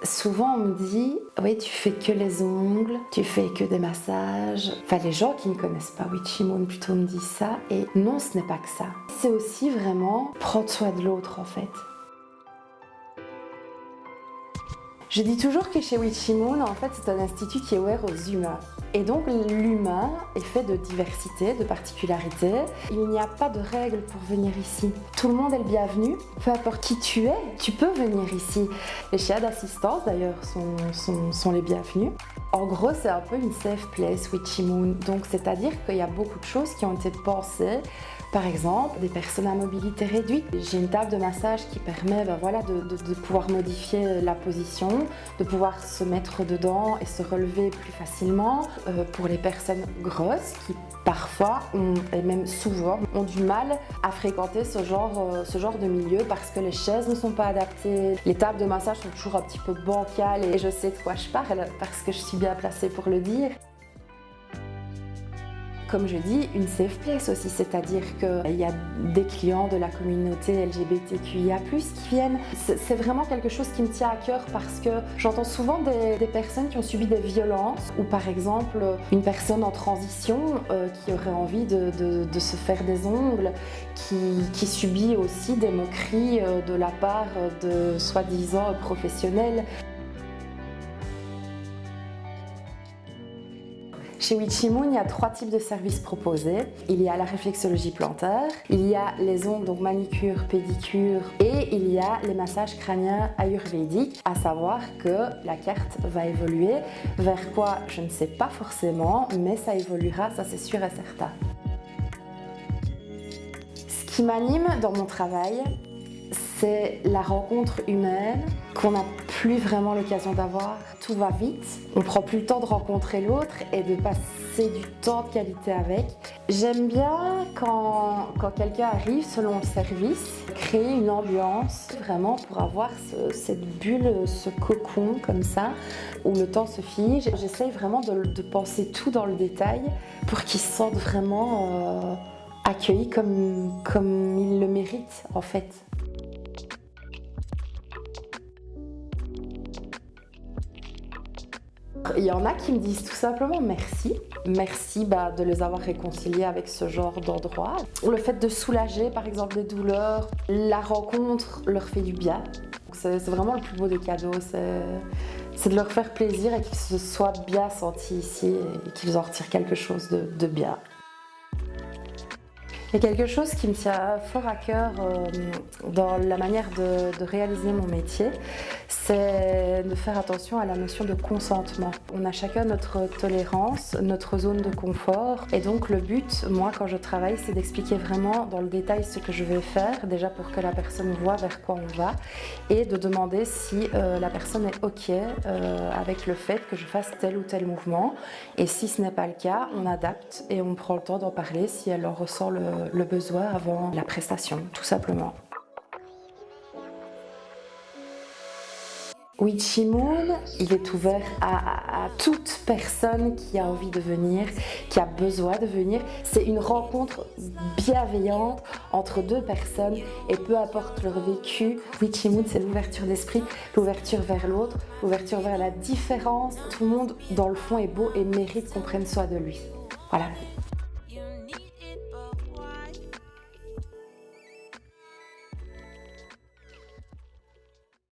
Souvent on me dit, oui tu fais que les ongles, tu fais que des massages. Enfin les gens qui ne connaissent pas Witchy Moon plutôt me disent ça, et non ce n'est pas que ça. C'est aussi vraiment prendre soin de l'autre en fait. Je dis toujours que chez Witchy Moon, en fait, c'est un institut qui est ouvert aux humains. Et donc, l'humain est fait de diversité, de particularités. Il n'y a pas de règles pour venir ici. Tout le monde est le bienvenu. Peu importe qui tu es, tu peux venir ici. Les chiens d'assistance, d'ailleurs, sont les bienvenus. En gros, c'est un peu une safe place, Witchy Moon. Donc, c'est-à-dire qu'il y a beaucoup de choses qui ont été pensées. Par exemple, des personnes à mobilité réduite. J'ai une table de massage qui permet de pouvoir modifier la position, de pouvoir se mettre dedans et se relever plus facilement. Pour les personnes grosses qui parfois, et même souvent, ont du mal à fréquenter ce genre de milieu parce que les chaises ne sont pas adaptées. Les tables de massage sont toujours un petit peu bancales et je sais de quoi je parle parce que je suis bien placée pour le dire. Comme je dis, une safe place aussi, c'est-à-dire qu'il y a des clients de la communauté LGBTQIA+, qui viennent. C'est vraiment quelque chose qui me tient à cœur parce que j'entends souvent des personnes qui ont subi des violences ou par exemple une personne en transition qui aurait envie de se faire des ongles, qui subit aussi des moqueries de la part de soi-disant professionnels. Chez Witchy Moon, il y a 3 types de services proposés. Il y a la réflexologie plantaire, il y a les ongles, donc manicure, pédicure, et il y a les massages crâniens ayurvédiques. À savoir que la carte va évoluer. Vers quoi, je ne sais pas forcément, mais ça évoluera, ça c'est sûr et certain. Ce qui m'anime dans mon travail, c'est la rencontre humaine qu'on n'a plus vraiment l'occasion d'avoir. Tout va vite, on prend plus le temps de rencontrer l'autre et de passer du temps de qualité avec. J'aime bien quand quelqu'un arrive selon le service, créer une ambiance vraiment pour avoir cette bulle, ce cocon comme ça, où le temps se fige. J'essaye vraiment de penser tout dans le détail pour qu'ils se sentent vraiment accueillis comme ils le méritent en fait. Il y en a qui me disent tout simplement merci. Merci de les avoir réconciliés avec ce genre d'endroit. Le fait de soulager par exemple des douleurs, la rencontre leur fait du bien. C'est vraiment le plus beau des cadeaux, c'est de leur faire plaisir et qu'ils se soient bien sentis ici et qu'ils en retirent quelque chose de bien. Il y a quelque chose qui me tient fort à cœur dans la manière de réaliser mon métier, c'est de faire attention à la notion de consentement. On a chacun notre tolérance, notre zone de confort, et donc le but, moi quand je travaille, c'est d'expliquer vraiment dans le détail ce que je vais faire, déjà pour que la personne voit vers quoi on va, et de demander si la personne est OK avec le fait que je fasse tel ou tel mouvement, et si ce n'est pas le cas, on adapte et on prend le temps d'en parler si elle en ressent le besoin avant la prestation, tout simplement. Witchy Moon, il est ouvert à toute personne qui a envie de venir, qui a besoin de venir. C'est une rencontre bienveillante entre 2 personnes et peu importe leur vécu, Witchy Moon, c'est l'ouverture d'esprit, l'ouverture vers l'autre, l'ouverture vers la différence. Tout le monde, dans le fond, est beau et mérite qu'on prenne soin de lui. Voilà.